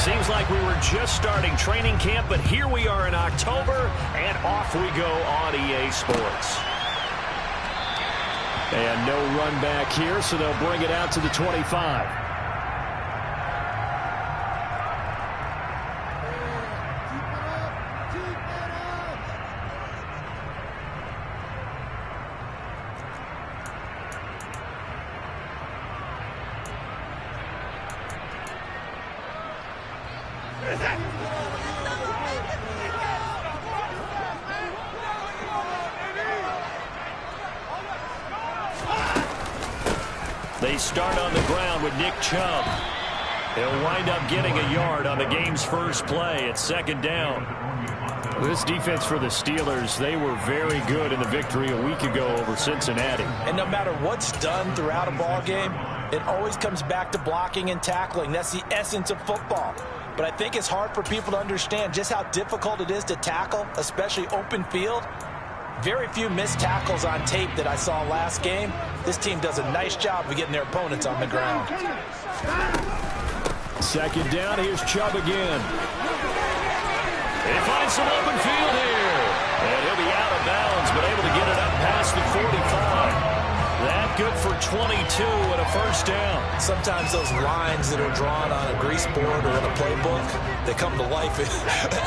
Seems like we were just starting training camp, but here we are in October, and off we go on EA Sports. And no run back here, so they'll bring it out to the 25. They start on the ground with Nick Chubb. He'll wind up getting a yard on the game's first play at second down. This defense for the Steelers, they were very good in the victory a week ago over Cincinnati. And no matter what's done throughout a ball game, it always comes back to blocking and tackling. That's the essence of football. But I think it's hard for people to understand just how difficult it is to tackle, especially open field. Very few missed tackles on tape that I saw last game. This team does a nice job of getting their opponents on the ground. Second down, here's Chubb again. They find some open field here. And he'll be out of bounds, but able to get it up past the 45. That good for 22 and a first down. Sometimes those lines that are drawn on a grease board or in a playbook, they come to life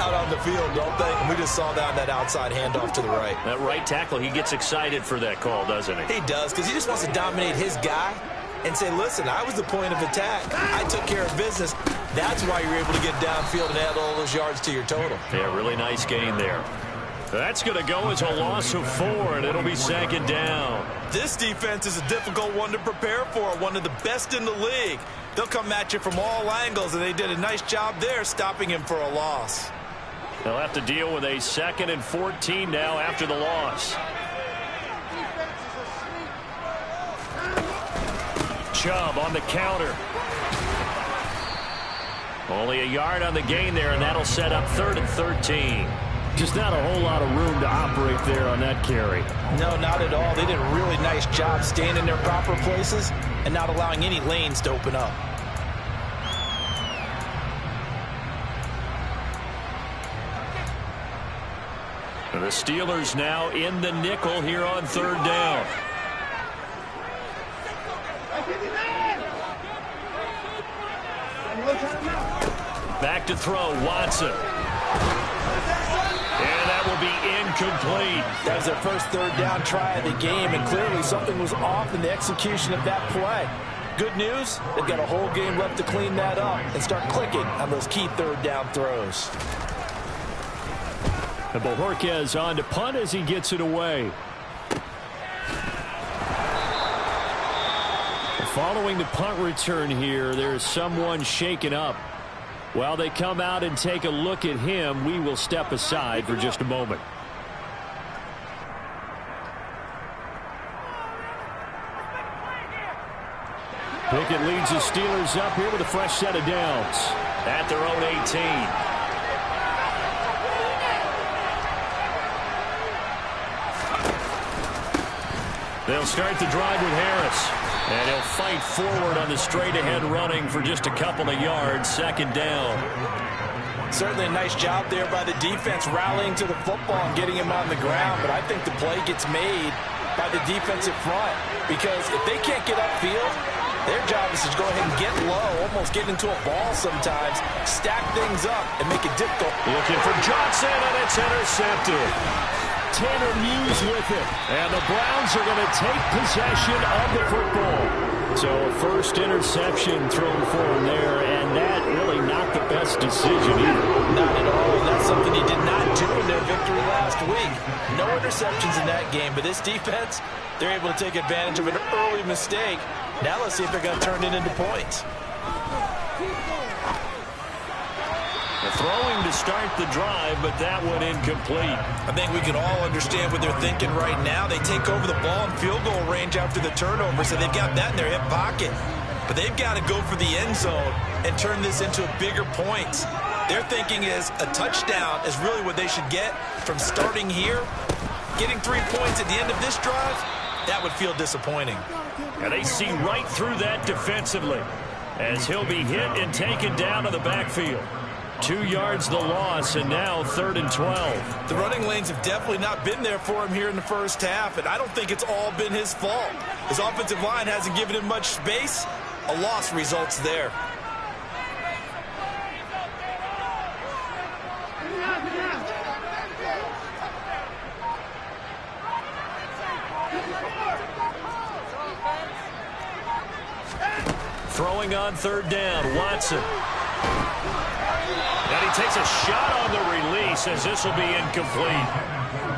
out on the field, don't they? And we just saw that outside handoff to the right. That right tackle, he gets excited for that call, doesn't he? He does, because he just wants to dominate his guy and say, listen, I was the point of attack. I took care of business. That's why you're able to get downfield and add all those yards to your total. Yeah, really nice gain there. That's going to go as a loss of 4, and it'll be second down. This defense is a difficult one to prepare for, one of the best in the league. They'll come at you from all angles, and they did a nice job there stopping him for a loss. They'll have to deal with a 2nd and 14 now after the loss. Chubb on the counter. Only a yard on the gain there, and that'll set up 3rd and 13. Just not a whole lot of room to operate there on that carry. No, not at all. They did a really nice job staying in their proper places and not allowing any lanes to open up. And the Steelers now in the nickel here on 3rd down. Back to throw, Watson. And that will be incomplete. That was their first 3rd down try of the game, and clearly something was off in the execution of that play. Good news, they've got a whole game left to clean that up and start clicking on those key 3rd down throws. And Bojorquez on to punt as he gets it away. Following the punt return here, there's someone shaken up. While they come out and take a look at him, we will step aside for just a moment. Pickett leads the Steelers up here with a fresh set of downs at their own 18. They'll start the drive with Harris. And he'll fight forward on the straight-ahead running for just a couple of yards. Second down. Certainly a nice job there by the defense rallying to the football and getting him on the ground. But I think the play gets made by the defensive front. Because if they can't get upfield, their job is to go ahead and get low, almost get into a ball sometimes, stack things up, and make it difficult. Looking for Johnson, and it's intercepted. Tanner Muse with it. And the Browns are going to take possession of the football. So a first interception thrown for him there, and that really not the best decision either. Not at all. That's something he did not do in their victory last week. No interceptions in that game, but this defense, they're able to take advantage of an early mistake. Now let's see if they're going to turn it into points. The throwing to start the drive, but that one incomplete. I think we can all understand what they're thinking right now. They take over the ball in field goal range after the turnover, so they've got that in their hip pocket. But they've got to go for the end zone and turn this into a bigger point. Their thinking is a touchdown is really what they should get from starting here. Getting 3 points at the end of this drive, that would feel disappointing. And they see right through that defensively. as he'll be hit and taken down to the backfield. 2 yards the loss, and now 3rd and 12. The running lanes have definitely not been there for him here in the first half, and I don't think it's all been his fault. His offensive line hasn't given him much space. A loss results there. Throwing on 3rd down, Watson. And he takes a shot on the release as this will be incomplete.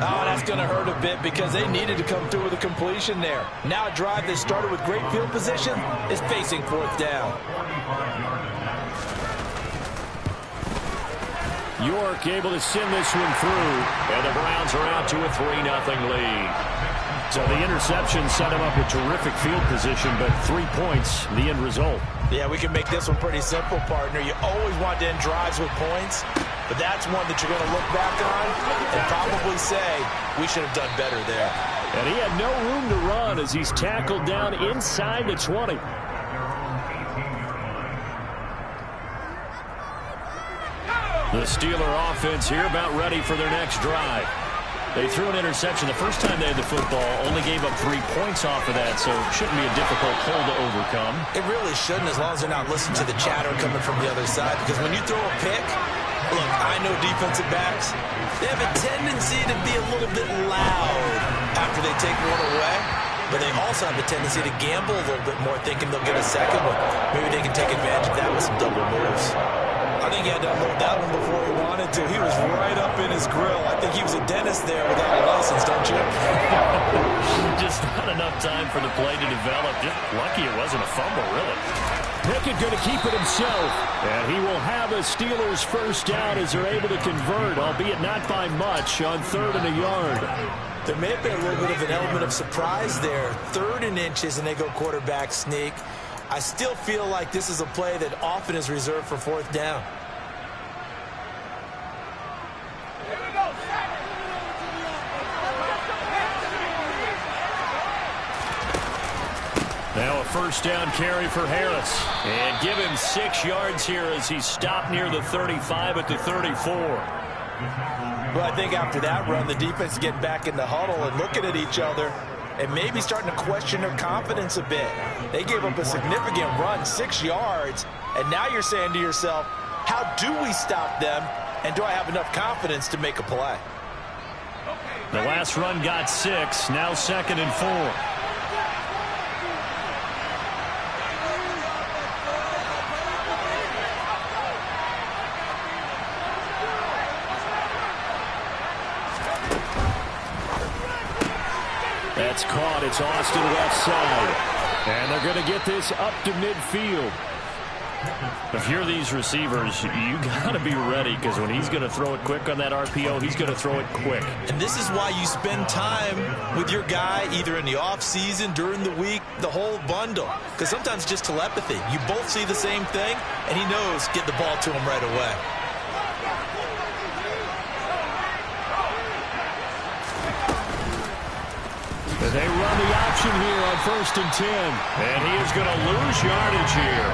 Oh, that's going to hurt a bit because they needed to come through with a completion there. Now a drive that started with great field position is facing 4th down. York able to send this one through, and the Browns are out to a 3-0 lead. So the interception set him up with terrific field position, but 3 points, the end result. Yeah, we can make this one pretty simple, partner. You always want to end drives with points, but that's one that you're going to look back on and probably say, we should have done better there. And he had no room to run as he's tackled down inside the 20. The Steeler offense here about ready for their next drive. They threw an interception the first time they had the football, only gave up 3 points off of that, so it shouldn't be a difficult hole to overcome. It really shouldn't, as long as they're not listening to the chatter coming from the other side, because when you throw a pick, look, I know defensive backs, they have a tendency to be a little bit loud after they take one away, but they also have a tendency to gamble a little bit more, thinking they'll get a second one. Maybe they can take advantage of that with some double moves. I think he had to unload that one before he wanted to. He was right up in his grill. I think he was a dentist there without a license, don't you? Just not enough time for the play to develop. Just lucky it wasn't a fumble, really. Pickett going to keep it himself. And he will have a Steelers first down as they're able to convert, albeit not by much, on 3rd and a yard. There may have been a little bit of an element of surprise there. 3rd and inches, and they go quarterback sneak. I still feel like this is a play that often is reserved for 4th down. Now a first down carry for Harris. And give him 6 yards here as he stopped near the 35 at the 34. Well, I think after that run, the defense is getting back in the huddle and looking at each other and maybe starting to question their confidence a bit. They gave up a significant run, 6 yards, and now you're saying to yourself, how do we stop them, and do I have enough confidence to make a play? The last run got 6, now 2nd and 4. That's caught. It's Austin left side. And they're going to get this up to midfield. If you're these receivers, you got to be ready, because when he's going to throw it quick on that RPO, he's going to throw it quick. And this is why you spend time with your guy either in the offseason, during the week, the whole bundle. Because sometimes it's just telepathy. You both see the same thing, and he knows get the ball to him right away. They run the option here on 1st and 10. And he is going to lose yardage here.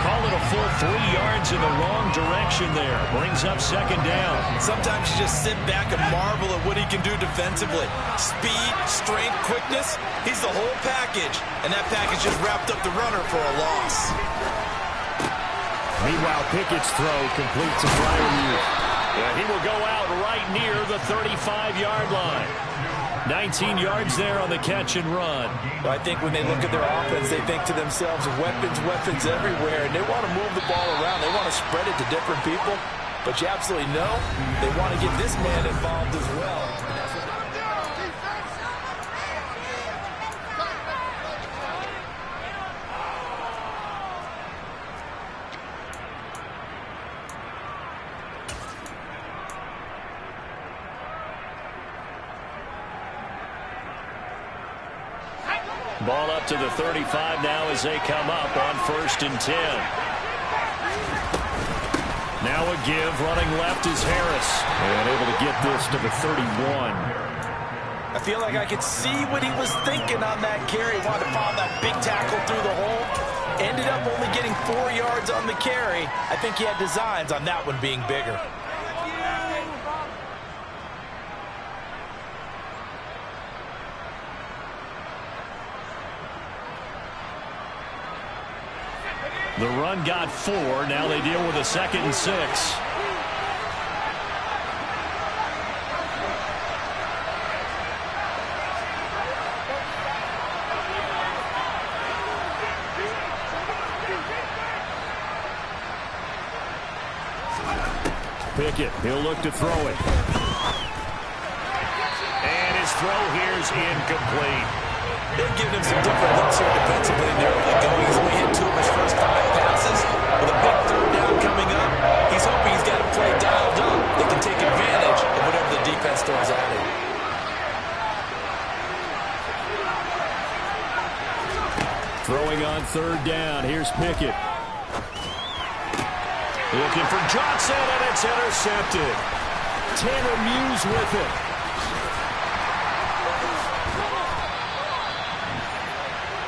Call it a full 3 yards in the wrong direction there. Brings up 2nd down. Sometimes you just sit back and marvel at what he can do defensively. Speed, strength, quickness. He's the whole package. And that package just wrapped up the runner for a loss. Meanwhile, Pickett's throw completes a Brian. And he will go out right near the 35-yard line. 19 yards there on the catch and run. Well, I think when they look at their offense, they think to themselves, weapons everywhere, and they want to move the ball around. They want to spread it to different people, but you absolutely know they want to get this man involved as well. Ball up to the 35 now as they come up on 1st and 10. Now a give, running left is Harris. And able to get this to the 31. I feel like I could see what he was thinking on that carry. Wanted to follow that big tackle through the hole. And ended up only getting 4 yards on the carry. I think he had designs on that one being bigger. The run got 4. Now they deal with a 2nd and 6. Pickett, he'll look to throw it. And his throw here's incomplete. They've given him some different looks here defensively in the early going. He's only hit 2 of his first 5 passes. With a big 3rd down coming up, he's hoping he's got a play dialed up that can take advantage of whatever the defense throws at him. Throwing on 3rd down. Here's Pickett. Looking for Johnson, and it's intercepted. Tanner Muse with it.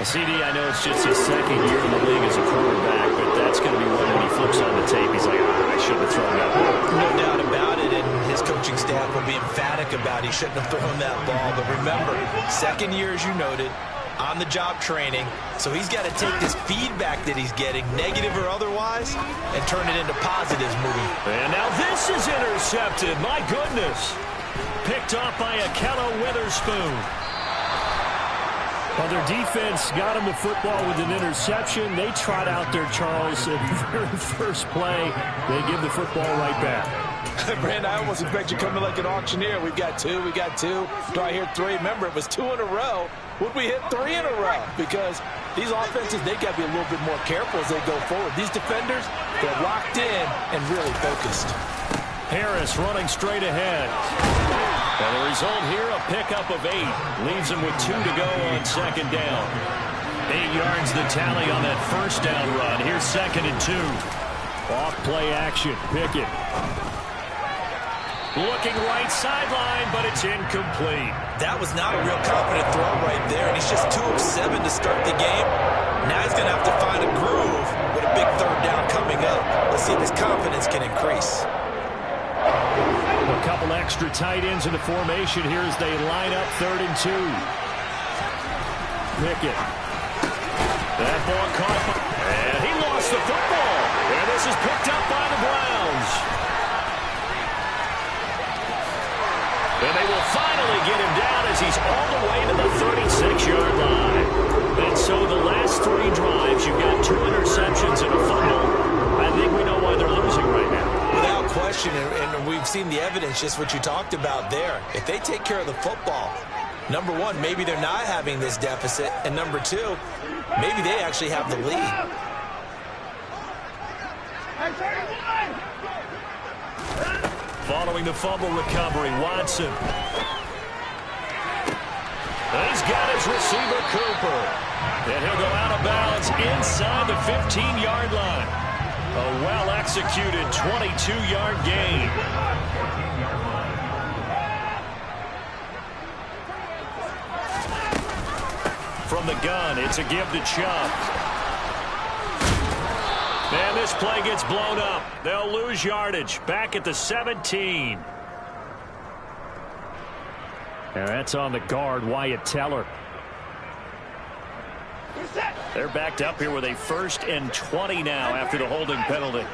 CD, I know it's just his 2nd year in the league as a quarterback, but that's going to be one when he flips on the tape. He's like, I shouldn't have thrown that ball. No doubt about it, and his coaching staff will be emphatic about he shouldn't have thrown that ball. But remember, 2nd year, as you noted, on-the-job training, so he's got to take this feedback that he's getting, negative or otherwise, and turn it into positives moving. And now this is intercepted. My goodness. Picked off by Akello Witherspoon. Well, their defense got him the football with an interception. They trot out there, Charles, in the very first play. They give the football right back. Brand, I almost expect you coming like an auctioneer. We've got 2, we got 2. Do I hear 3? Remember, it was 2 in a row. Would we hit 3 in a row? Because these offenses, they got to be a little bit more careful as they go forward. These defenders, they're locked in and really focused. Harris running straight ahead. And the result here, a pickup of 8. Leaves him with 2 to go on 2nd down. 8 yards the tally on that 1st down run. Here's 2nd and 2. Off play action. Pickett. Looking right sideline, but it's incomplete. That was not a real confident throw right there, and he's just 2 of 7 to start the game. Now he's going to have to find a groove with a big 3rd down coming up. Let's see if his confidence can increase. A couple extra tight ends in the formation here as they line up 3rd and 2. Pickett. That ball caught, and he lost the football. And this is picked up by the Browns. And they will finally get him down as he's all the way to the 36-yard line. And so the last 3 drives, you've got 2 interceptions and a fumble. I think we know why they're losing right now. Without question, and we've seen the evidence, just what you talked about there. If they take care of the football, number 1, maybe they're not having this deficit. And number 2, maybe they actually have the lead. Following the fumble recovery, Watson. He's got his receiver, Cooper. And he'll go out of bounds inside the 15-yard line. A well-executed 22-yard gain. From the gun, it's a give to Chubb. And this play gets blown up. They'll lose yardage. Back at the 17. And that's on the guard, Wyatt Teller. They're backed up here with a 1st and 20 now after the holding penalty.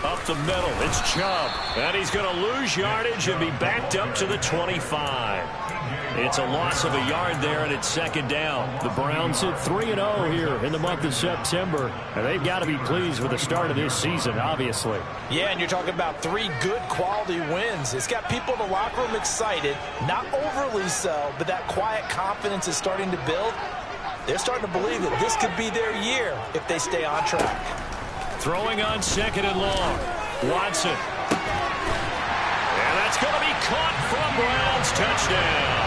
Up the middle, it's Chubb. And he's going to lose yardage and be backed up to the 25. It's a loss of a yard there, and it's 2nd down. The Browns hit 3-0 here in the month of September. And they've got to be pleased with the start of this season, obviously. Yeah, and you're talking about 3 good quality wins. It's got people in the locker room excited, not overly so, but that quiet confidence is starting to build. They're starting to believe that this could be their year if they stay on track. Throwing on 2nd and long. Watson. And that's going to be caught for a Browns touchdown.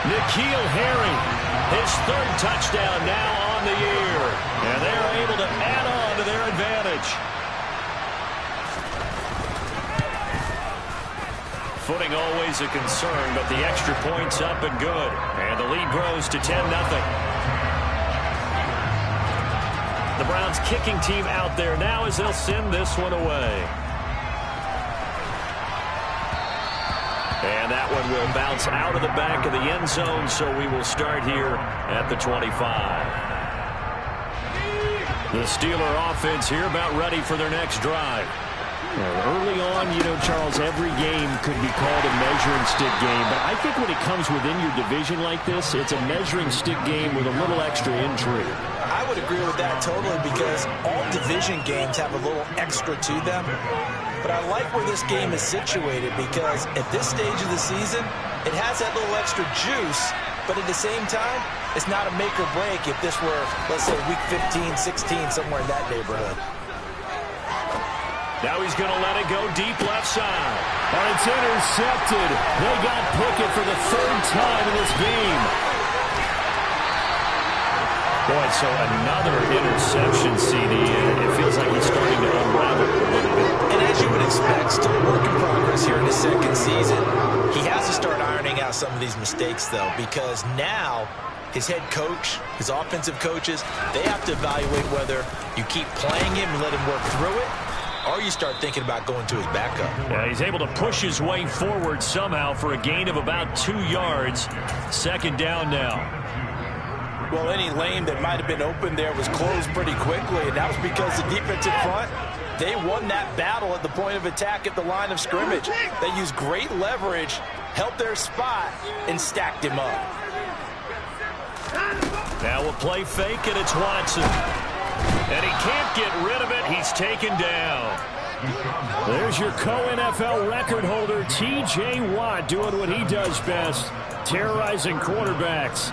N'Keal Harry, his 3rd touchdown now on the year. And they're able to add on to their advantage. Footing always a concern, but the extra point's up and good. And the lead grows to 10-0. The Browns kicking team out there now as they'll send this one away. And that one will bounce out of the back of the end zone, so we will start here at the 25. The Steeler offense here about ready for their next drive. Early on, Charles, every game could be called a measuring stick game. But I think when it comes within your division like this, it's a measuring stick game with a little extra intrigue. I would agree with that totally because all division games have a little extra to them. But I like where this game is situated because at this stage of the season, it has that little extra juice. But at the same time, it's not a make or break if this were, let's say, week 15, 16, somewhere in that neighborhood. Now he's going to let it go deep left side. And it's intercepted. They got Pickett for the third time in this game. Boy, so another interception, CD. It feels like he's starting to unravel a little bit. And as you would expect, still a work in progress here in his second season. He has to start ironing out some of these mistakes, though, because now his head coach, his offensive coaches, they have to evaluate whether you keep playing him and let him work through it, or you start thinking about going to his backup. Yeah, he's able to push his way forward somehow for a gain of about 2 yards. Second down now. Well, any lane that might have been open there was closed pretty quickly, and that was because the defensive front, they won that battle at the point of attack at the line of scrimmage. They used great leverage, held their spot, and stacked him up. Now we'll play fake, and it's Watson. And he can't get rid of it. He's taken down. There's your co-NFL record holder, T.J. Watt, doing what he does best, terrorizing quarterbacks.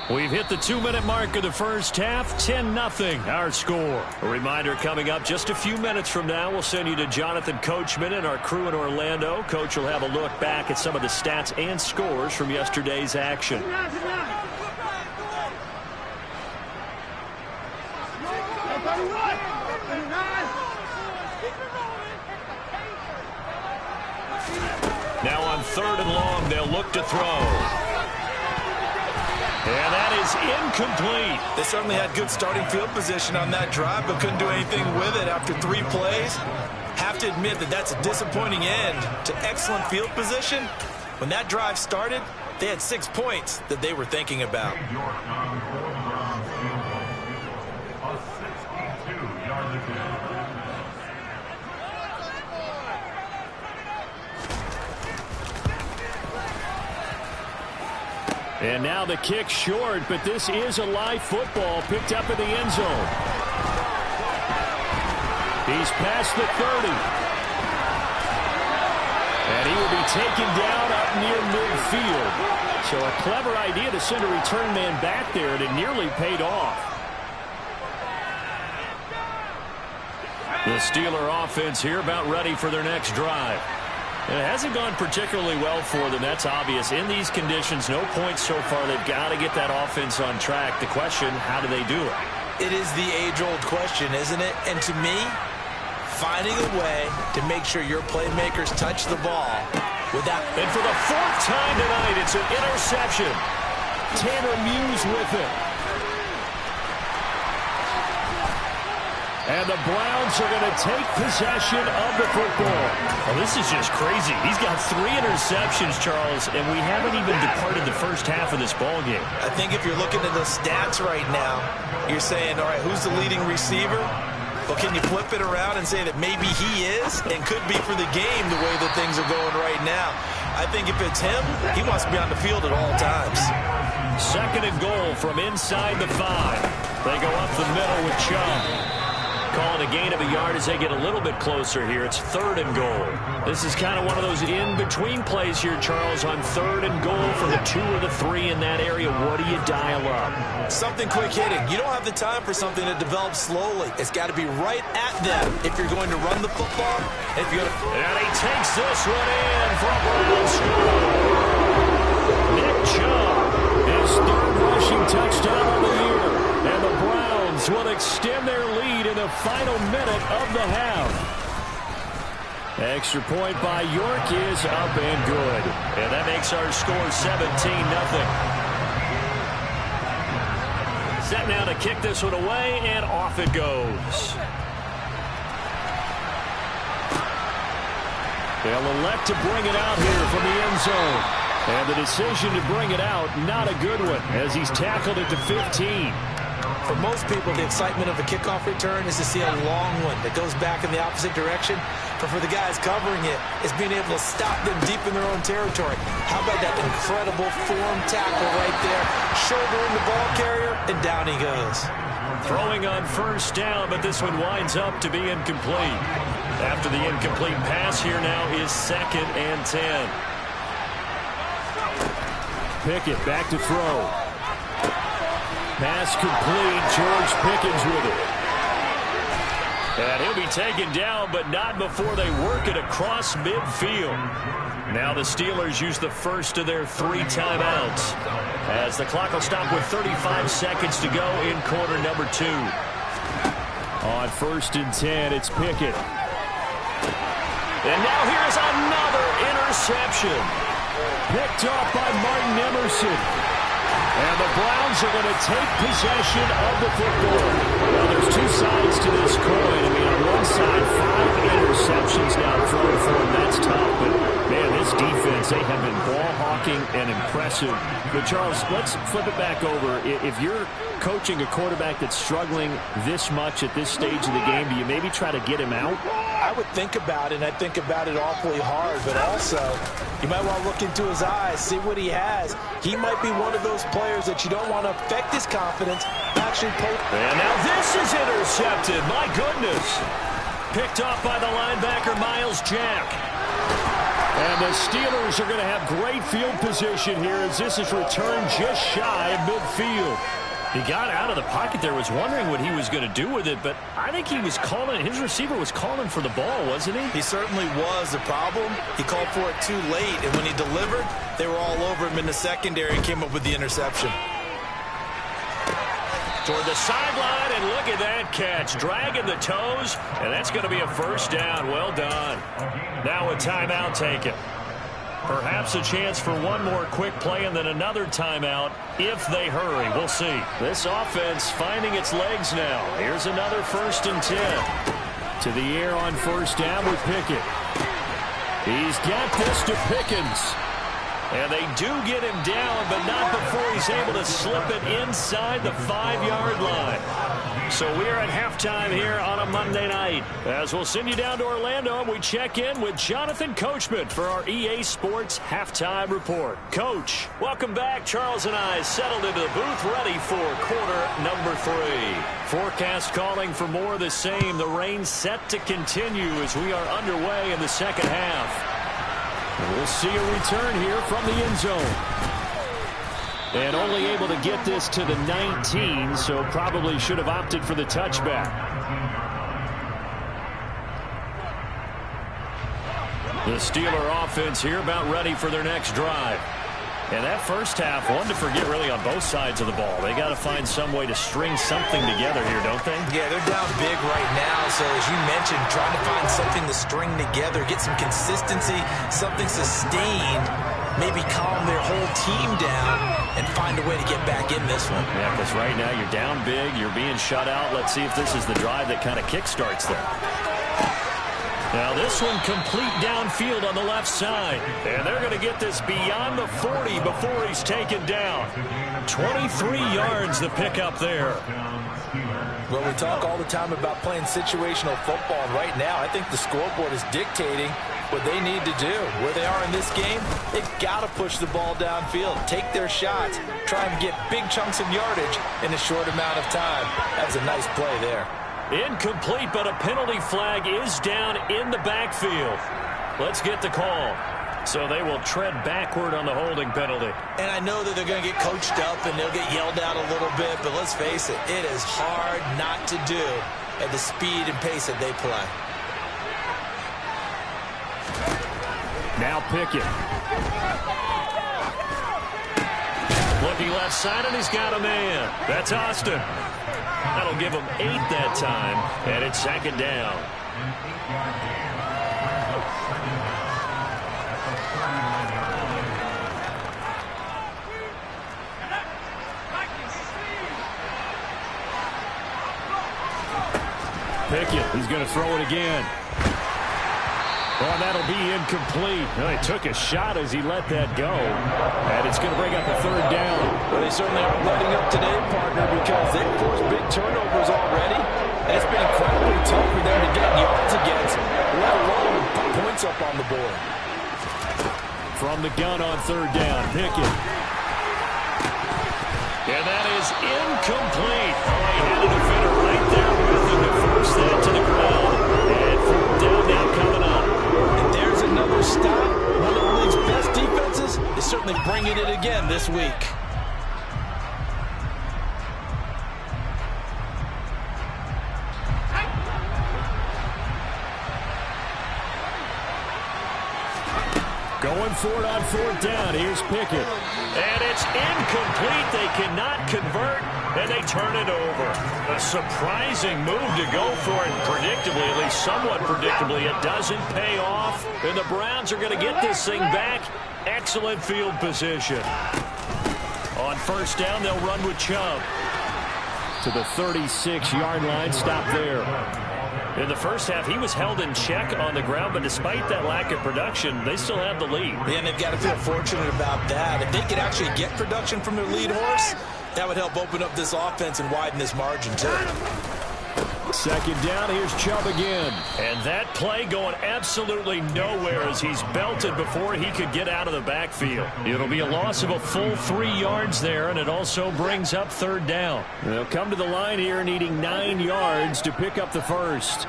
We've hit the 2-minute mark of the first half, 10-0, our score. A reminder coming up just a few minutes from now, we'll send you to Jonathan Coachman and our crew in Orlando. Coach will have a look back at some of the stats and scores from yesterday's action. Now on 3rd and long, they'll look to throw. And that is incomplete. They certainly had good starting field position on that drive, but couldn't do anything with it after 3 plays. Have to admit that that's a disappointing end to excellent field position. When that drive started, they had 6 points that they were thinking about. And now the kick short, but this is a live football picked up in the end zone. He's past the 30. And he will be taken down up near midfield. So a clever idea to send a return man back there, and it nearly paid off. The Steeler offense here about ready for their next drive. It hasn't gone particularly well for them. That's obvious. In these conditions, no points so far. They've got to get that offense on track. The question, how do they do it? It is the age-old question, isn't it? And to me, finding a way to make sure your playmakers touch the ball without... And for the 4th time tonight, it's an interception. Tanner Muse with it. And the Browns are going to take possession of the football. Well, this is just crazy. He's got 3 interceptions, Charles, and we haven't even departed the first half of this ballgame. I think if you're looking at the stats right now, you're saying, all right, who's the leading receiver? Well, can you flip it around and say that maybe he is and could be for the game the way that things are going right now? I think if it's him, he wants to be on the field at all times. 2nd and goal from inside the 5. They go up the middle with Chung. Calling a gain of a yard as they get a little bit closer here. It's 3rd and goal. This is kind of one of those in-between plays here, Charles, on 3rd and goal from the 2 or the 3 in that area. What do you dial up? Something quick hitting. You don't have the time for something that develops slowly. It's got to be right at them if you're going to run the football. If you're gonna... And he takes this one in for a Browns score. Nick Chubb, his 3rd rushing touchdown of the year. And the Browns will extend their lead in the final minute of the half. Extra point by York is up and good. And that makes our score 17-0. Set now to kick this one away, and off it goes. They'll elect to bring it out here from the end zone. And the decision to bring it out, not a good one, as he's tackled it to 15. For most people, the excitement of a kickoff return is to see a long one that goes back in the opposite direction. But for the guys covering it, it's being able to stop them deep in their own territory. How about that incredible form tackle right there? Shoulder in the ball carrier, and down he goes. Throwing on first down, but this one winds up to be incomplete. After the incomplete pass, here now is 2nd and 10. Pickett back to throw. Pass complete. George Pickens with it. And he'll be taken down, but not before they work it across midfield. Now the Steelers use the first of their 3 timeouts, as the clock will stop with 35 seconds to go in quarter number 2. On 1st and 10, it's Pickett. And now here's another interception. Picked off by Martin Emerson. And the Browns are going to take possession of the football. Well, there's 2 sides to this coin. I mean, on one side, 5 interceptions now thrown for them. That's tough. But, man, this defense, they have been ball hawking and impressive. But, Charles, let's flip it back over. If you're coaching a quarterback that's struggling this much at this stage of the game, do you maybe try to get him out? I would think about it, and I think about it awfully hard. But also, you might want to look into his eyes, see what he has. He might be one of those players that you don't want to affect his confidence. And now this is intercepted. My goodness. Picked off by the linebacker, Miles Jack. And the Steelers are going to have great field position here as this is returned just shy of midfield. He got out of the pocket there, was wondering what he was going to do with it, but I think he was calling, his receiver was calling for the ball, wasn't he? He certainly was. The problem, he called for it too late, and when he delivered, they were all over him in the secondary and came up with the interception. Toward the sideline, and look at that catch. Dragging the toes, and that's going to be a first down. Well done. Now a timeout taken. Perhaps a chance for one more quick play and then another timeout if they hurry. We'll see. This offense finding its legs now. Here's another 1st and 10. To the air on first down with Pickett. He's got this to Pickens. And they do get him down, but not before he's able to slip it inside the 5-yard line. So we are at halftime here on a Monday night. As we'll send you down to Orlando, and we check in with Jonathan Coachman for our EA Sports Halftime Report. Coach, welcome back. Charles and I settled into the booth, ready for quarter number 3. Forecast calling for more of the same. The rain set to continue as we are underway in the second half. We'll see a return here from the end zone. And only able to get this to the 19, so probably should have opted for the touchback. The Steeler offense here about ready for their next drive. And that first half, one to forget really on both sides of the ball. They got to find some way to string something together here, don't they? Yeah, they're down big right now. So as you mentioned, trying to find something to string together, get some consistency, something sustained, maybe calm their whole team down and find a way to get back in this one. Yeah, because right now you're down big, you're being shut out. Let's see if this is the drive that kind of kickstarts them. Now this one complete downfield on the left side. And they're going to get this beyond the 40 before he's taken down. 23 yards the pickup there. Well, we talk all the time about playing situational football. And right now, I think the scoreboard is dictating what they need to do. Where they are in this game, they've got to push the ball downfield, take their shots, try and get big chunks of yardage in a short amount of time. That was a nice play there. Incomplete, but a penalty flag is down in the backfield. Let's get the call. So they will tread backward on the holding penalty. And I know that they're going to get coached up and they'll get yelled out a little bit, but let's face it, it is hard not to do at the speed and pace that they play. Now Pickett. Looking left side, and he's got a man. That's Austin. That'll give him 8 that time, and it's second down. Pickett. He's going to throw it again. Oh, and that'll be incomplete. Well, he took a shot as he let that go. And it's going to bring up a third down. Well, they certainly aren't letting up today, partner, because they've forced big turnovers already. And it's been incredibly tough for them to get yards against, let alone put points up on the board. From the gun on third down, Pickett. And that is incomplete. Oh, he had a defender right there with him to force that to the ground. And fourth down now coming up. And there's another stop. One of the league's best defenses is certainly bringing it again this week. Going for it on fourth down. Here's Pickett. And it's incomplete. They cannot convert, and they turn it over. A surprising move to go for it. Predictably, at least somewhat predictably, it doesn't pay off. And the Browns are going to get this thing back. Excellent field position. On first down, they'll run with Chubb. To the 36-yard line. Stop there. In the first half, he was held in check on the ground, but despite that lack of production, they still have the lead. Yeah, and they've got to feel fortunate about that. If they could actually get production from their lead horse, that would help open up this offense and widen this margin, too. Second down, here's Chubb again. And that play going absolutely nowhere as he's belted before he could get out of the backfield. It'll be a loss of a full 3 yards there, and it also brings up third down. They'll come to the line here needing 9 yards to pick up the first.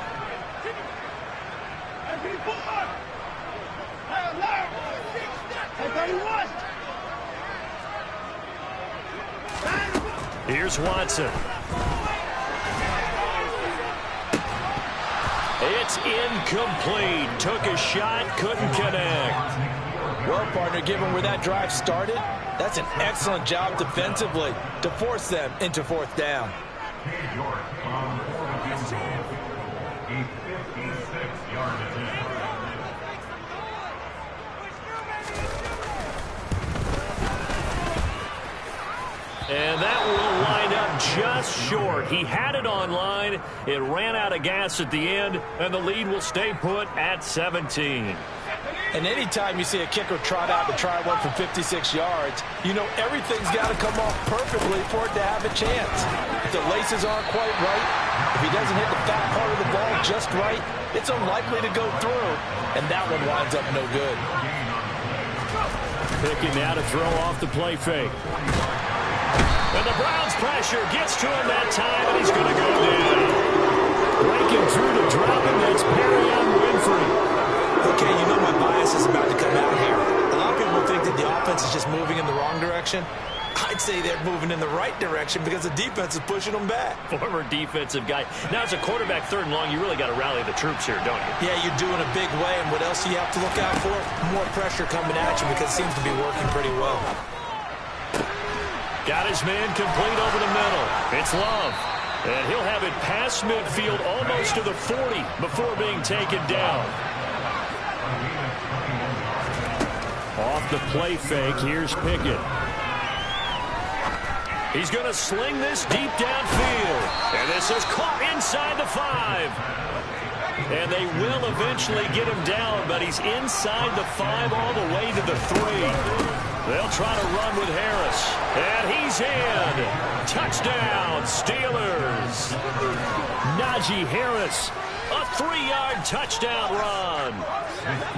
Here's Watson. It's incomplete. Took a shot, couldn't connect. Well, partner, given where that drive started, that's an excellent job defensively to force them into fourth down. And that will line up just short. He had it on line. It ran out of gas at the end, and the lead will stay put at 17. And anytime you see a kicker trot out to try one from 56 yards, you know everything's got to come off perfectly for it to have a chance. If the laces aren't quite right, if he doesn't hit the fat part of the ball just right, it's unlikely to go through, and that one winds up no good. Picking now to throw off the play fake. And the Browns pressure gets to him that time, and he's going to go down. Breaking through to drop him, that's Winfrey. Okay, you know my bias is about to come out here. A lot of people think that the offense is just moving in the wrong direction. I'd say they're moving in the right direction because the defense is pushing them back. Former defensive guy. Now, as a quarterback third and long, you really got to rally the troops here, don't you? Yeah, you're doing a big way, and what else do you have to look out for? More pressure coming at you because it seems to be working pretty well. Got his man complete over the middle. It's Love. And he'll have it past midfield almost to the 40 before being taken down. Off the play fake, here's Pickett. He's going to sling this deep downfield. And this is caught inside the 5. And they will eventually get him down, but he's inside the 5 all the way to the 3. They'll try to run with Harris. And he's in. Touchdown, Steelers. Najee Harris, a 3-yard touchdown run.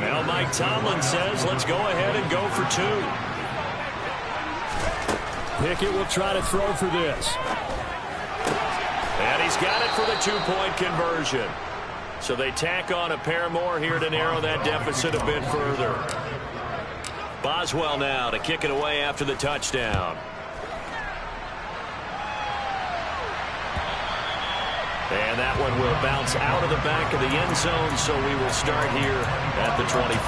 Now Mike Tomlin says, let's go ahead and go for 2. Pickett will try to throw for this. And he's got it for the 2-point conversion. So they tack on a pair more here to narrow that deficit a bit further. Boswell now to kick it away after the touchdown. And that one will bounce out of the back of the end zone, so we will start here at the 25.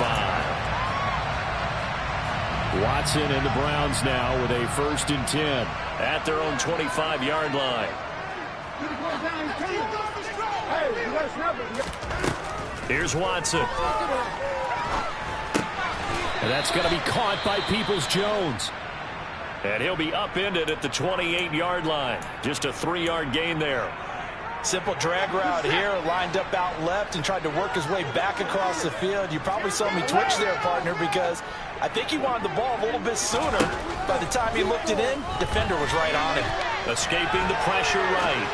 Watson and the Browns now with a 1st and 10 at their own 25-yard line. Here's Watson. And that's going to be caught by Peoples-Jones. And he'll be upended at the 28-yard line. Just a 3-yard gain there. Simple drag route here, lined up out left and tried to work his way back across the field. You probably saw me twitch there, partner, because I think he wanted the ball a little bit sooner. By the time he looked it in, defender was right on him. Escaping the pressure right.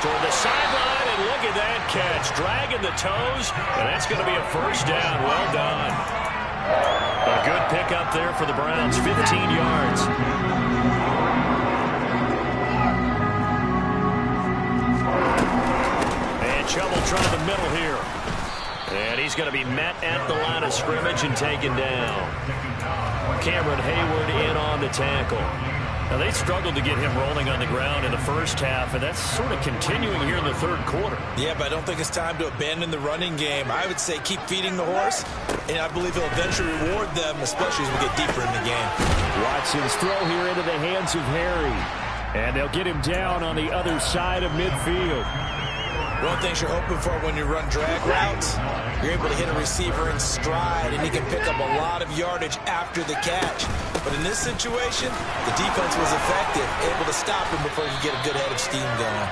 Toward the sideline, and look at that catch. Dragging the toes, and that's going to be a first down. Well done. A good pickup there for the Browns, 15 yards. And Chubb try the middle here. And he's going to be met at the line of scrimmage and taken down. Cameron Hayward in on the tackle. Now, they struggled to get him rolling on the ground in the first half, and that's sort of continuing here in the third quarter. Yeah, but I don't think it's time to abandon the running game. I would say keep feeding the horse, and I believe he'll eventually reward them, especially as we get deeper in the game. Watson's throw here into the hands of Harry. And they'll get him down on the other side of midfield. One of the things you're hoping for when you run drag routes, you're able to hit a receiver in stride, and he can pick up a lot of yardage after the catch. But in this situation, the defense was effective, able to stop him before he could get a good head of steam going.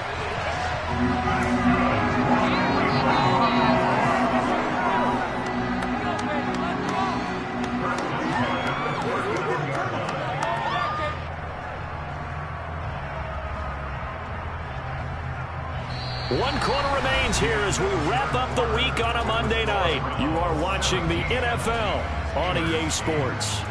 One quarter remains here as we wrap up the week on a Monday night. You are watching the NFL on EA Sports.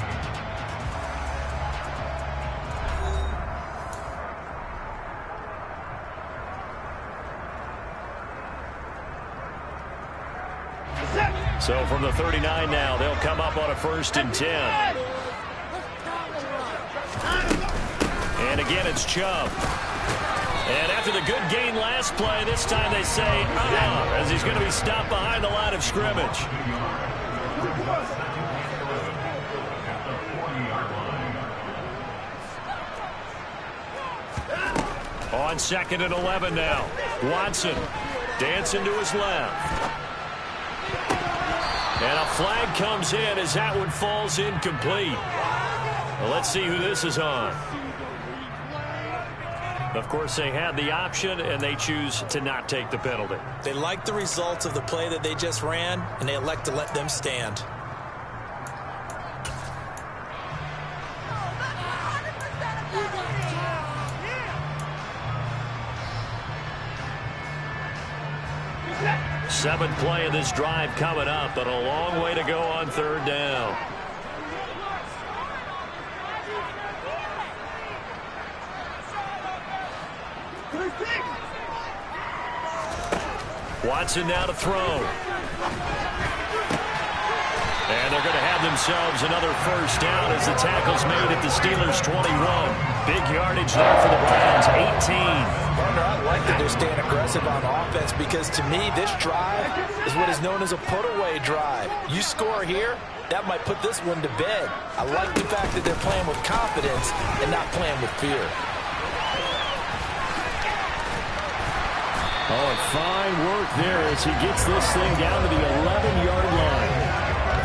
So from the 39 now, they'll come up on a 1st and 10. And again, it's Chubb. And after the good gain last play, this time they say, as he's going to be stopped behind the line of scrimmage. On 2nd and 11 now. Watson dancing to his left. And a flag comes in as that one falls incomplete. Well, let's see who this is on. Of course, they had the option, and they choose to not take the penalty. They like the results of the play that they just ran, and they elect to let them stand. Seventh play of this drive coming up, but a long way to go on 3rd down. Watson now to throw. And they're going to have themselves another 1st down as the tackle's made at the Steelers' 21. Big yardage there for the Browns, 18. Partner, I like that they're staying aggressive on offense because to me this drive is what is known as a put-away drive. You score here, that might put this one to bed. I like the fact that they're playing with confidence and not playing with fear. Oh, and fine work there as he gets this thing down to the 11-yard line.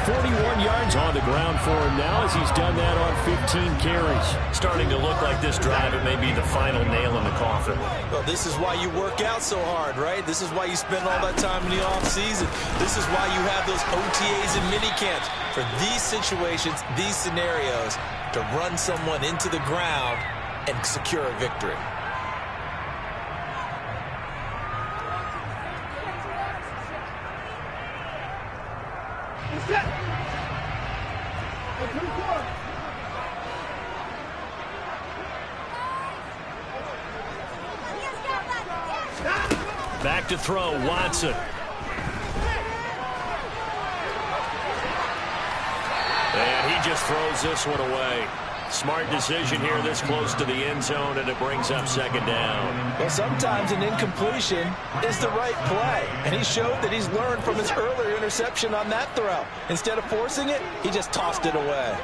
41 yards on the ground for him now as he's done that on 15 carries. Starting to look like this drive, it may be the final nail in the coffin. Well, this is why you work out so hard, right? This is why you spend all that time in the offseason. This is why you have those OTAs and minicamps. For these situations, these scenarios, to run someone into the ground and secure a victory. Back to throw, Watson. And he just throws this one away. Smart decision here this close to the end zone, and it brings up 2nd down. Well, sometimes an incompletion is the right play, and he showed that he's learned from his earlier interception on that throw. Instead of forcing it, he just tossed it away.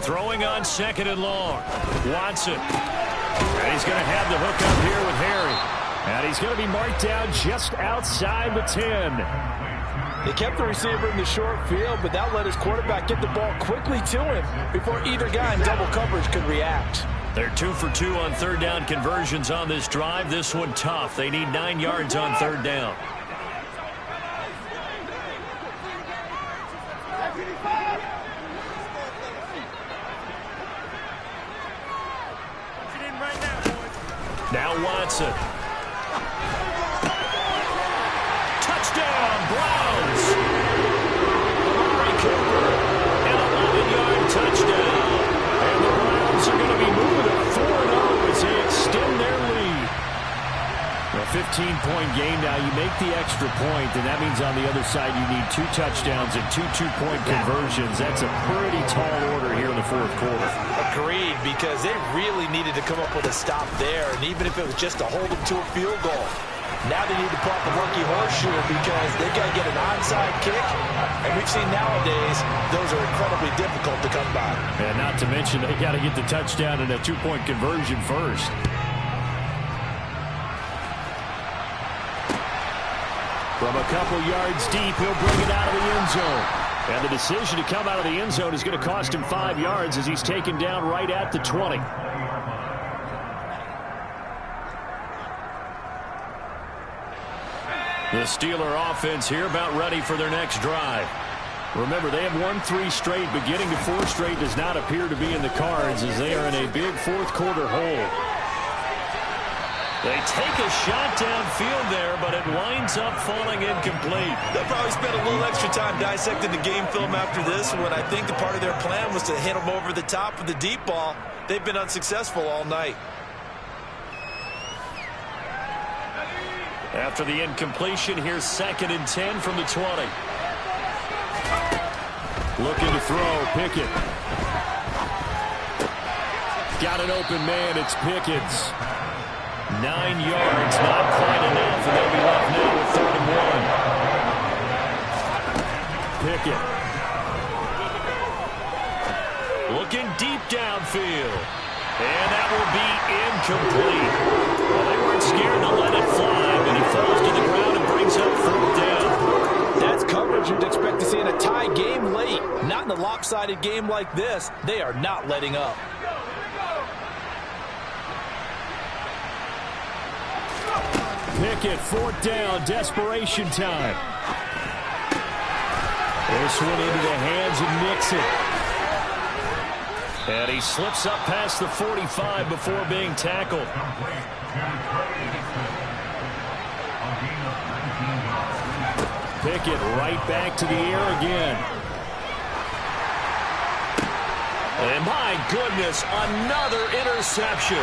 Throwing on 2nd and long. Watson. And he's going to have the hook up here with Harry. And he's going to be marked down just outside the 10. They kept the receiver in the short field, but that let his quarterback get the ball quickly to him before either guy in double coverage could react. They're 2 for 2 on third down conversions on this drive. This one tough. They need 9 yards on third down. Now Watson. Touchdown, Browns. Amari Cooper, an 11-yard touchdown. And the Browns are going to be moving to 4-0 as they extend their lead. A 15-point game now. You make the extra point, and that means on the other side you need 2 touchdowns and 2 two-point conversions. That's a pretty tall order here in the fourth quarter. Agreed, because they really needed to come up with a stop there, and even if it was just to hold them to a field goal. Now they need to pop the monkey horseshoe because they've got to get an onside kick, and we've seen nowadays those are incredibly difficult to come by. And not to mention they got to get the touchdown and a 2-point conversion first. From a couple yards deep, he'll bring it out of the end zone. And the decision to come out of the end zone is going to cost him 5 yards as he's taken down right at the 20. The Steeler offense here about ready for their next drive. Remember, they have won 3 straight, but getting to 4 straight does not appear to be in the cards as they are in a big fourth quarter hole. They take a shot downfield there, but it winds up falling incomplete. They'll probably spend a little extra time dissecting the game film after this one. I think the part of their plan was to hit them over the top of the deep ball. They've been unsuccessful all night. After the incompletion, here's 2nd and 10 from the 20. Looking to throw, Pickett. Got an open man, it's Pickens. 9 yards, not quite enough, and they'll be left now with 3rd and 1. Pickett. Looking deep downfield. And that will be incomplete. Well, they weren't scared to let it fly, but he falls to the ground and brings up 4th down. That's coverage you'd expect to see in a tie game late. Not in a lopsided game like this. They are not letting up. Pickett, 4th down, desperation time. This one into the hands of Nixon. And he slips up past the 45 before being tackled. Pickett right back to the air again. And my goodness, another interception.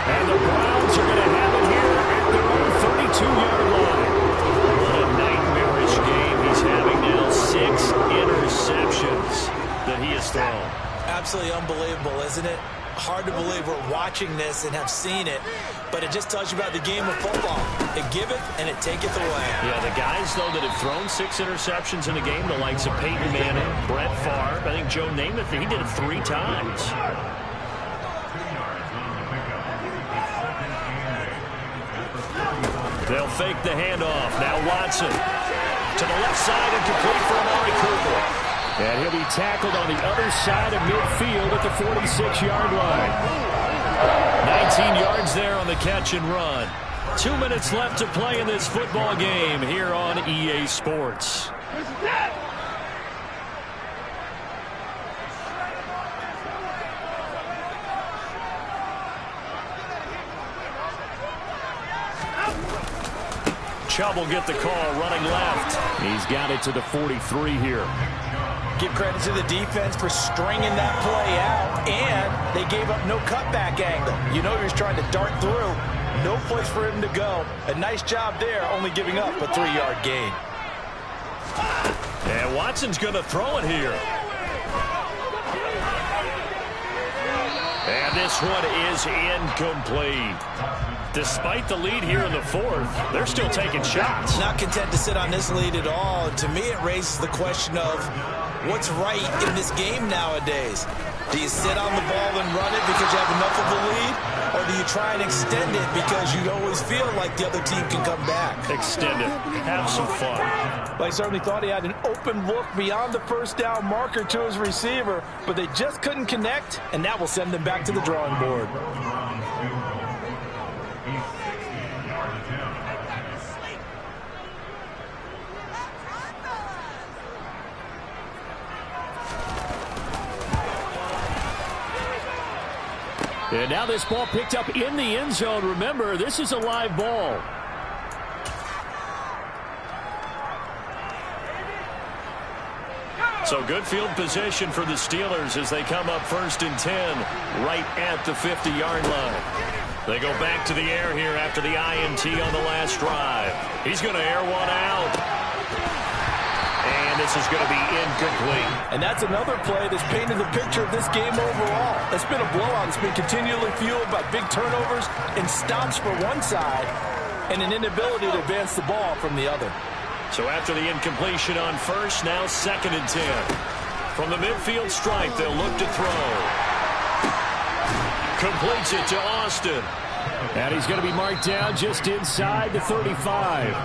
And the Browns are going to have it here at their own 32-yard line. What a nightmarish game he's having now. 6 interceptions that he has thrown. Absolutely unbelievable, isn't it? Hard to believe we're watching this and have seen it, but it just tells you about the game of football. It giveth and it taketh away. Yeah, the guys, though, that have thrown 6 interceptions in a game, the likes of Peyton Manning, Brett Favre, I think Joe Namath, he did it 3 times. They'll fake the handoff. Now Watson to the left side and complete for Amari Cooper. And he'll be tackled on the other side of midfield at the 46-yard line. 19 yards there on the catch and run. 2 minutes left to play in this football game here on EA Sports. Chubb will get the call running left. He's got it to the 43 here. Give credit to the defense for stringing that play out, and they gave up no cutback angle. You know he was trying to dart through. No place for him to go. A nice job there, only giving up a 3-yard gain. And Watson's going to throw it here. And this one is incomplete. Despite the lead here in the 4th, they're still taking shots. Not content to sit on this lead at all. To me, it raises the question of what's right in this game nowadays. Do you sit on the ball and run it because you have enough of a lead? Or do you try and extend it because you always feel like the other team can come back? Extend it. Have some fun. Well, he certainly thought he had an open look beyond the first down marker to his receiver, but they just couldn't connect, and that will send them back to the drawing board. And now this ball picked up in the end zone. Remember, this is a live ball. So good field position for the Steelers as they come up 1st and 10 right at the 50-yard line. They go back to the air here after the INT on the last drive. He's going to air one out. And this is going to be incomplete. And that's another play that's painted the picture of this game overall. It's been a blowout. It's been continually fueled by big turnovers and stops for one side and an inability to advance the ball from the other. So after the incompletion on first, now 2nd and 10. From the midfield stripe, they'll look to throw. Completes it to Austin. And he's going to be marked down just inside the 35.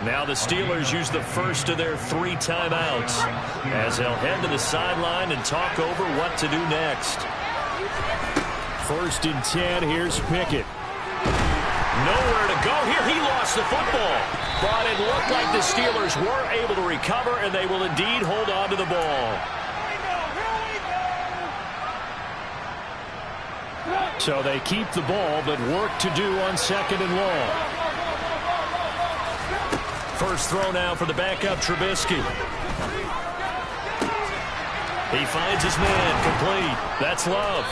Now the Steelers use the first of their 3 timeouts as they'll head to the sideline and talk over what to do next. 1st and 10, here's Pickett. Nowhere to go here. He lost the football. But it looked like the Steelers were able to recover, and they will indeed hold on to the ball. So they keep the ball, but work to do on 2nd and long. First throw now for the backup, Trubisky. He finds his man, complete. That's Love.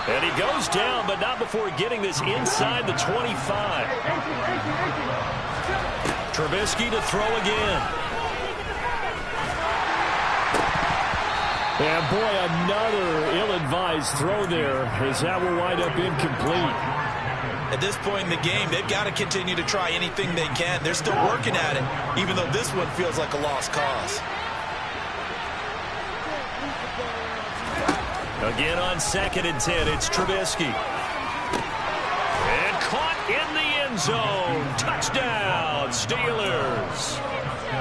And he goes down, but not before getting this inside the 25. Trubisky to throw again. And boy, another ill-advised throw there as that will wind up incomplete. At this point in the game, they've got to continue to try anything they can. They're still working at it, even though this one feels like a lost cause. Again on 2nd and 10, it's Trubisky. And caught in the end zone. Touchdown, Steelers.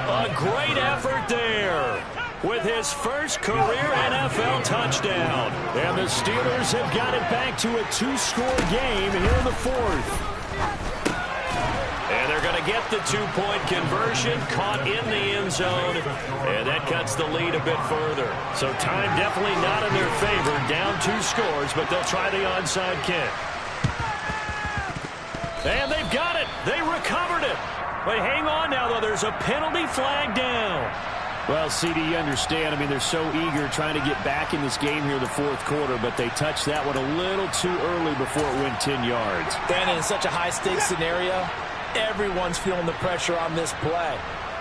A great effort there with his first career NFL touchdown. And the Steelers have got it back to a 2-score game here in the 4th. And they're going to get the 2-point conversion, caught in the end zone, and that cuts the lead a bit further. So time definitely not in their favor, down 2 scores, but they'll try the onside kick. And they've got it. They recovered it. But hang on now, though. There's a penalty flag down. Well, CD, you understand. I mean, they're so eager trying to get back in this game here in the 4th quarter, but they touched that one a little too early before it went 10 yards. Brandon, in such a high-stakes scenario, everyone's feeling the pressure on this play.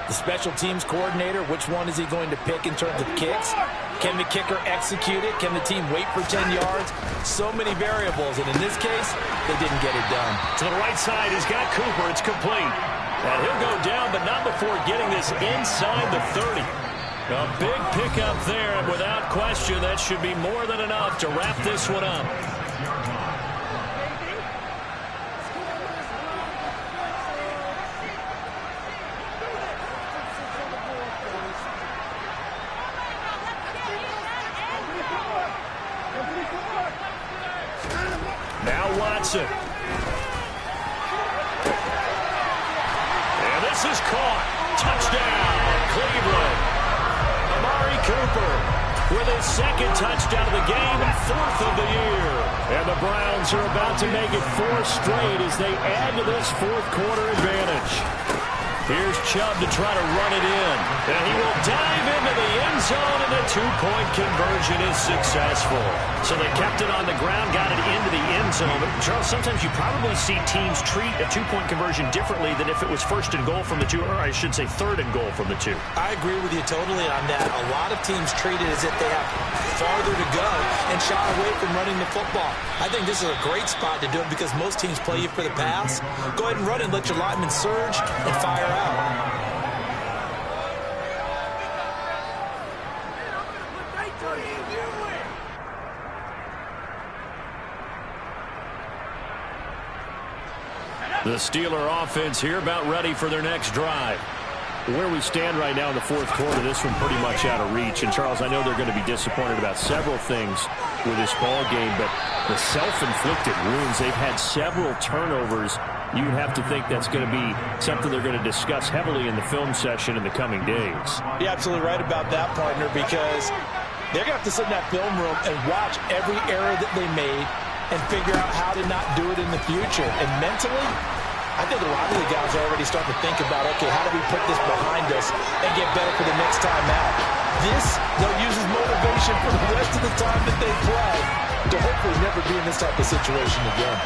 The special teams coordinator, which one is he going to pick in terms of kicks? Can the kicker execute it? Can the team wait for 10 yards? So many variables, and in this case, they didn't get it done. To the right side, he's got Cooper. It's complete. And he'll go down, but not before getting this inside the 30. A big pickup there, and without question, that should be more than enough to wrap this one up. Now Watson. And this is caught. Touchdown, Cleveland. Amari Cooper with his 2nd touchdown of the game and 4th of the year. And the Browns are about to make it 4 straight as they add to this 4th quarter advantage. Here's Chubb to try to run it in. And he will dive into the end zone, and the 2-point conversion is successful. So they kept it on the ground, got it into the end zone. But Charles, sometimes you probably see teams treat a 2-point conversion differently than if it was 1st and goal from the 2, or I should say 3rd and goal from the 2. I agree with you totally on that. A lot of teams treat it as if they have farther to go and shy away from running the football. I think this is a great spot to do it because most teams play you for the pass. Go ahead and run it and let your linemen surge and fire out. The Steeler offense here about ready for their next drive. Where we stand right now in the fourth quarter, this one pretty much out of reach. And, Charles, I know they're going to be disappointed about several things with this ball game, but the self-inflicted wounds, they've had several turnovers. You'd have to think that's going to be something they're going to discuss heavily in the film session in the coming days. You're absolutely right about that, partner, because they're going to have to sit in that film room and watch every error that they made and figure out how to not do it in the future. And mentally, I think a lot of the guys are already starting to think about, okay, how do we put this behind us and get better for the next time out? This, they'll use as motivation for the rest of the time that they play to hopefully never be in this type of situation again.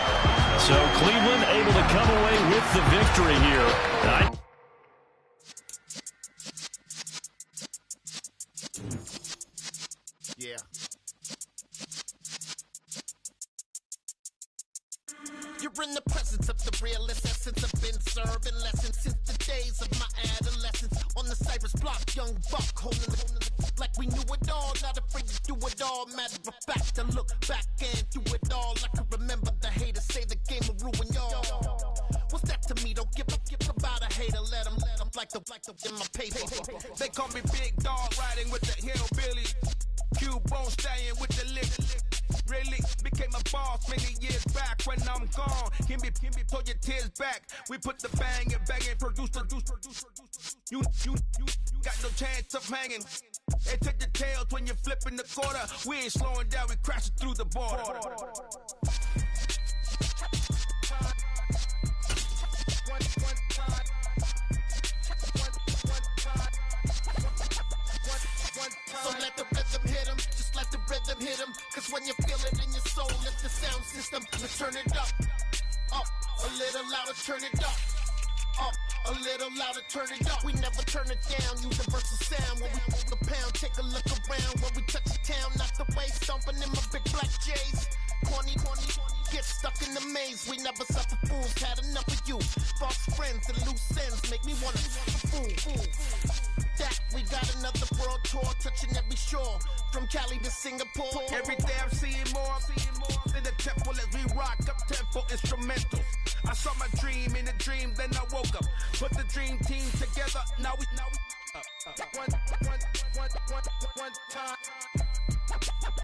So Cleveland able to come away with the victory here. Yeah. You're in the presence of the realest essence. I've been serving lessons since the days of my adolescence. On the Cypress block, young buck holding it like we knew it all. Not afraid to do it all. Matter of fact, to look back and do it all. I can remember the haters say the game will ruin y'all. What's that to me? Don't give about a hater. Let them like the in my paper. They call me Big Dog, riding with the hillbilly. Q-Bone staying with the lick. Really became a boss many years back. When I'm gone, give me, pull your tears back. We put the bang and produce. You got no chance of hanging. They take the tails when you're flipping the quarter. We ain't slowing down, we crashing through the border. So let the rhythm hit him, just let the rhythm hit him. Cause when you feel it in your soul, let the sound system, let's turn it up. Up, a little louder, turn it up. Up, a little louder, turn it up. We never turn it down, universal sound. When we move the pound, take a look around. When we touch the town, knock the way, stomping in my big black J's. Corny, get stuck in the maze. We never suffer fools, had enough of you. False friends and loose ends make me wanna fool. That we got another world tour, touching every shore, from Cali to Singapore. Every day I'm seeing more in the temple as we rock up tempo instrumentals. I saw my dream in a dream, then I woke up. Put the dream team together, now we one time.